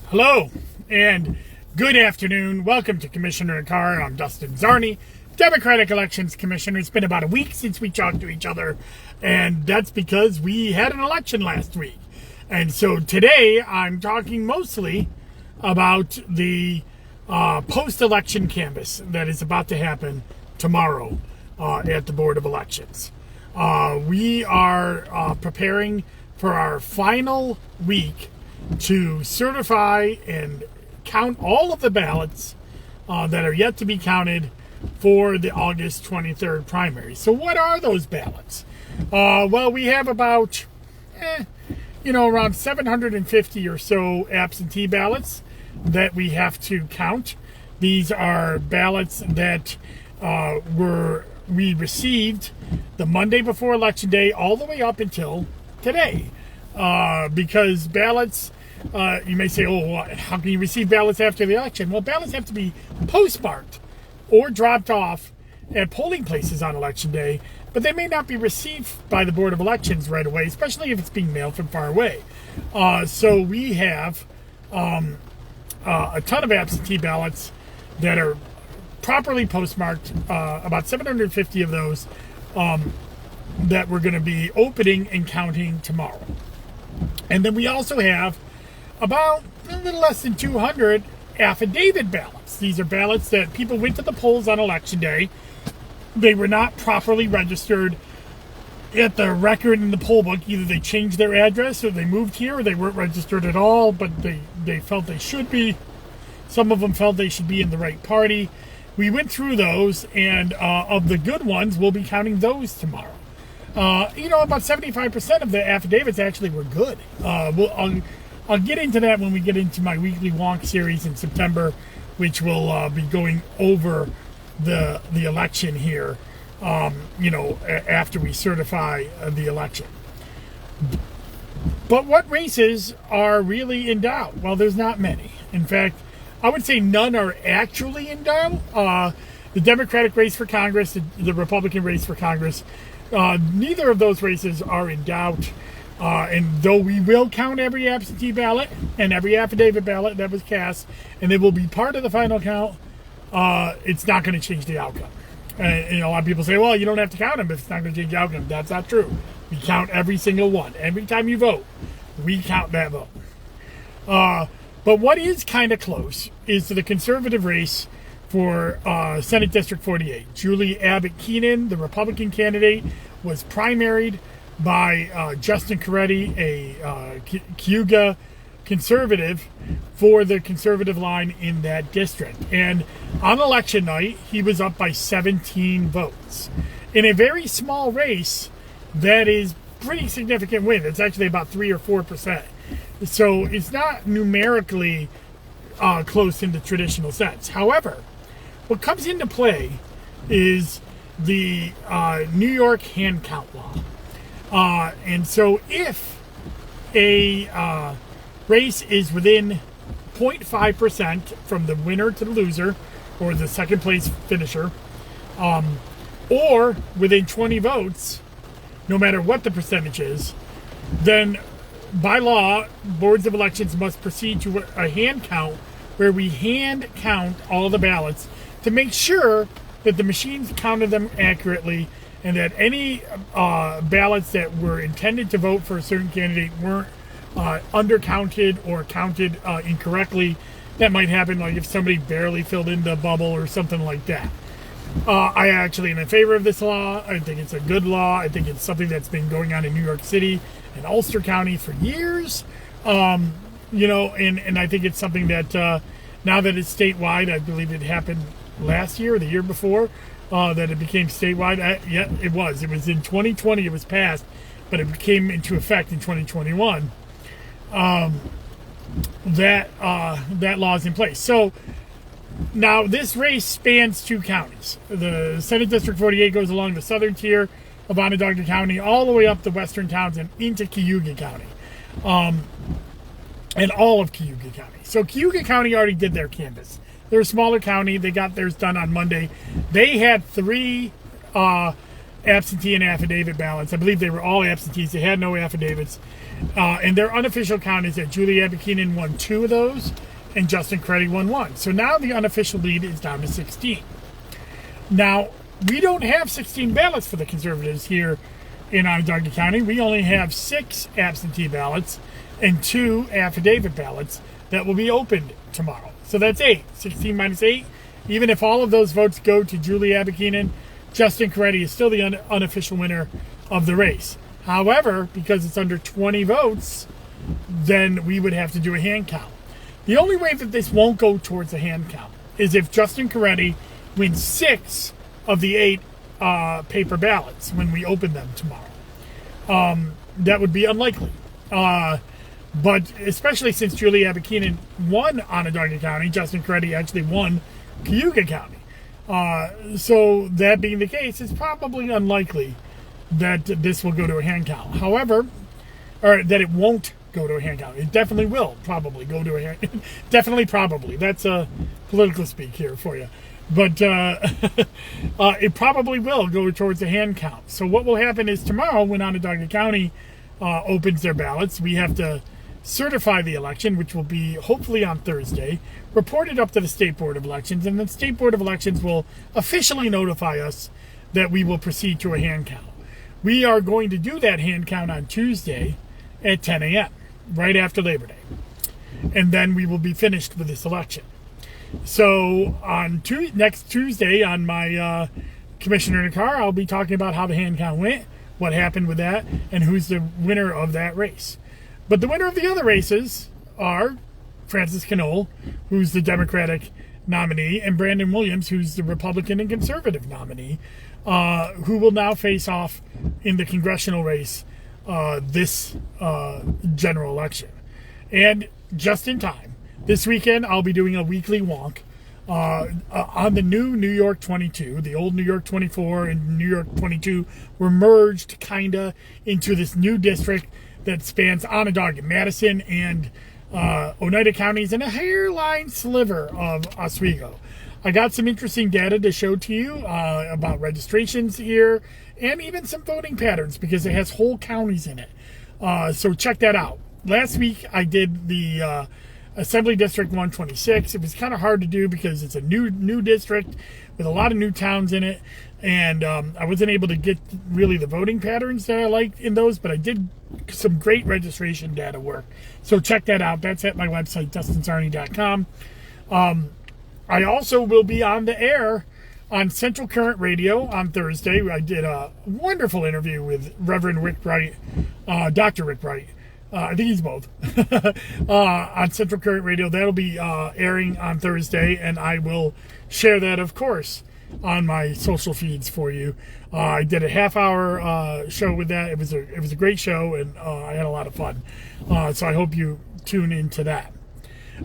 Hello and good afternoon. Welcome to Commissioner Carr. I'm Dustin Zarni, Democratic Elections Commissioner. It's been about a week since we talked to each other, and that's because we had an election last week. And so today I'm talking mostly about the post-election canvass that is about to happen tomorrow at the Board of Elections. We are preparing for our final week to certify and count all of the ballots that are yet to be counted for the August 23rd primary. So what are those ballots? Well, we have about, around 750 or so absentee ballots that we have to count. These are ballots that we received the Monday before Election Day all the way up until today. Because ballots, you may say, how can you receive ballots after the election? Well, ballots have to be postmarked or dropped off at polling places on Election Day, but they may not be received by the Board of Elections right away, especially if it's being mailed from far away. So we have a ton of absentee ballots that are properly postmarked, about 750 of those that we're going to be opening and counting tomorrow. And then we also have about a little less than 200 affidavit ballots. These are ballots that people went to the polls on Election Day. They were not properly registered at the record in the poll book. Either they changed their address or they moved here, or they weren't registered at all, but they felt they should be. Some of them felt they should be in the right party. We went through those, and of the good ones, we'll be counting those tomorrow. About 75% of the affidavits actually were good. I'll get into that when we get into my weekly wonk series in September, which will be going over the election here, after we certify the election. But what races are really in doubt? Well, there's not many. In fact, I would say none are actually in doubt. The Democratic race for Congress, the Republican race for Congress, neither of those races are in doubt. And though we will count every absentee ballot and every affidavit ballot that was cast, and they will be part of the final count, it's not going to change the outcome. And a lot of people say, well, you don't have to count them if it's not going to change the outcome. That's not true. We count every single one. Every time you vote, we count that vote. But what is kind of close is the conservative race for Senate District 48. Julie Abbott Keenan, the Republican candidate, was primaried by Justin Coretti, a Cayuga conservative, for the conservative line in that district. And on election night, he was up by 17 votes. In a very small race, that is pretty significant win. It's actually about 3 or 4%. So it's not numerically close in the traditional sense. However, what comes into play is the New York hand count law. And so if a race is within 0.5% from the winner to the loser, or the second place finisher, or within 20 votes, no matter what the percentage is, then by law, boards of elections must proceed to a hand count where we hand count all the ballots to make sure that the machines counted them accurately and that any ballots that were intended to vote for a certain candidate weren't undercounted or counted incorrectly. That might happen, like if somebody barely filled in the bubble or something like that. I actually am in favor of this law. I think it's a good law. I think it's something that's been going on in New York City and Ulster County for years. And I think it's something that now that it's statewide, I believe it happened last year or the year before, that it became statewide. Yeah, it was. It was in 2020 it was passed, but it came into effect in 2021. That law is in place. So now this race spans two counties. The Senate District 48 goes along the southern tier of Onondaga County all the way up to western towns and into Cayuga County, and all of Cayuga County. So Cayuga County already did their canvass. They're a smaller county. They got theirs done on Monday. They had 3 absentee and affidavit ballots. I believe they were all absentees. They had no affidavits. And their unofficial count is that Julie Abbott-Keenan won 2 of those and Justin Creddy won 1. So now the unofficial lead is down to 16. Now, we don't have 16 ballots for the Conservatives here in Onondaga County. We only have 6 absentee ballots and 2 affidavit ballots that will be opened tomorrow. So that's 8. 16 minus 8. Even if all of those votes go to Julie Abbott-Keenan, Justin Creddy is still the unofficial winner of the race. However, because it's under 20 votes, then we would have to do a hand count. The only way that this won't go towards a hand count is if Justin Creddy wins 6 of the 8 paper ballots when we open them tomorrow. That would be unlikely. But especially since Julie Abbott-Keenan won Onondaga County, Justin Creddy actually won Cayuga County. So that being the case, it's probably unlikely that this will go to a hand count. However, or that it won't go to a hand count. It definitely will probably go to a hand. Definitely, probably. That's a political speak here for you. But it probably will go towards a hand count. So what will happen is tomorrow, when Onondaga County opens their ballots, we have to certify the election, which will be hopefully on Thursday, report it up to the State Board of Elections, and the State Board of Elections will officially notify us that we will proceed to a hand count. We are going to do that hand count on Tuesday at 10 a.m., right after Labor Day. And then we will be finished with this election. So on next Tuesday on my Commissioner in a Car, I'll be talking about how the hand count went, what happened with that, and who's the winner of that race. But the winner of the other races are Francis Knoll, who's the Democratic nominee, and Brandon Williams, who's the Republican and Conservative nominee, who will now face off in the congressional race this general election. And just in time, this weekend I'll be doing a weekly wonk on the new New York 22. The old New York 24 and New York 22 were merged kind of into this new district that spans Onondaga, Madison, and Oneida counties, and a hairline sliver of Oswego. I got some interesting data to show to you about registrations here and even some voting patterns because it has whole counties in it. So check that out. Last week I did the Assembly District 126. It was kind of hard to do because it's a new district with a lot of new towns in it, and I wasn't able to get really the voting patterns that I liked in those, but I did some great registration data work. So check that out. That's at my website, dustinsarney.com. I also will be on the air on Central Current Radio on Thursday. I did a wonderful interview with Reverend Rick Bright, Dr. Rick Bright. I think he's both. On Central Current Radio. That'll be airing on Thursday, and I will share that, of course, on my social feeds for you. I did a half-hour show with that. It was a great show, and I had a lot of fun. So I hope you tune into that.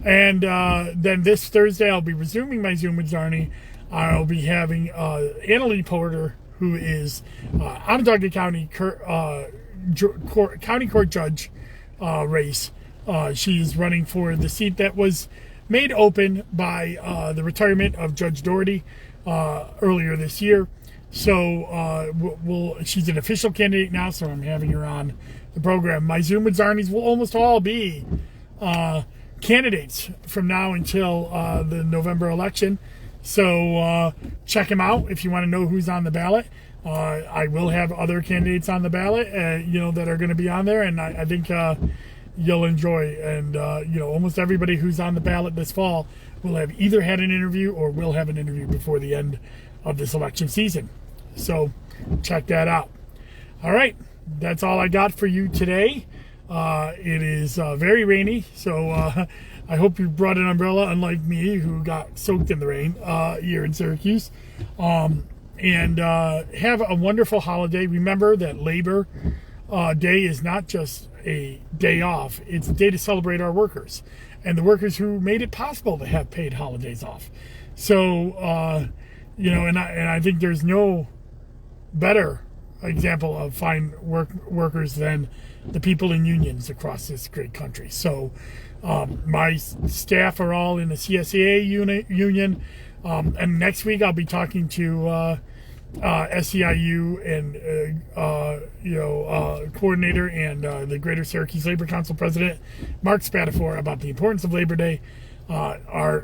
And then this Thursday, I'll be resuming my Zoom with Zarni. I'll be having Annalie Porter, who is Onondaga County County Court Judge race. She's running for the seat that was made open by the retirement of Judge Doherty earlier this year. So she's an official candidate now, so I'm having her on the program. My Zoom with Zarnies will almost all be candidates from now until the November election. So check them out if you want to know who's on the ballot. I will have other candidates on the ballot, that are going to be on there, and I think you'll enjoy. And almost everybody who's on the ballot this fall will have either had an interview or will have an interview before the end of this election season. So check that out. All right, that's all I got for you today. It is very rainy, so I hope you brought an umbrella, unlike me, who got soaked in the rain here in Syracuse. And have a wonderful holiday. Remember that Labor Day is not just a day off. It's a day to celebrate our workers and the workers who made it possible to have paid holidays off. So, and I think there's no better example of fine workers than the people in unions across this great country. So my staff are all in the CSEA union. And next week I'll be talking to SEIU and coordinator and the Greater Syracuse Labor Council president, Mark Spatafor, about the importance of Labor Day.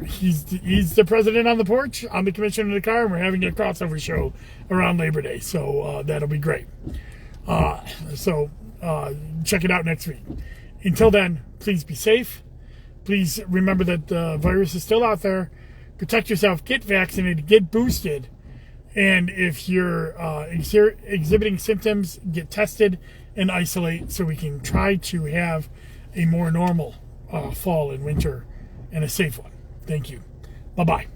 He's the president on the porch. I'm the commissioner in the car, and we're having a crossover show around Labor Day, so that'll be great. So check it out next week. Until then, please be safe. Please remember that the virus is still out there. Protect yourself. Get vaccinated. Get boosted. And if you're exhibiting symptoms, get tested and isolate so we can try to have a more normal fall and winter and a safe one. Thank you. Bye-bye.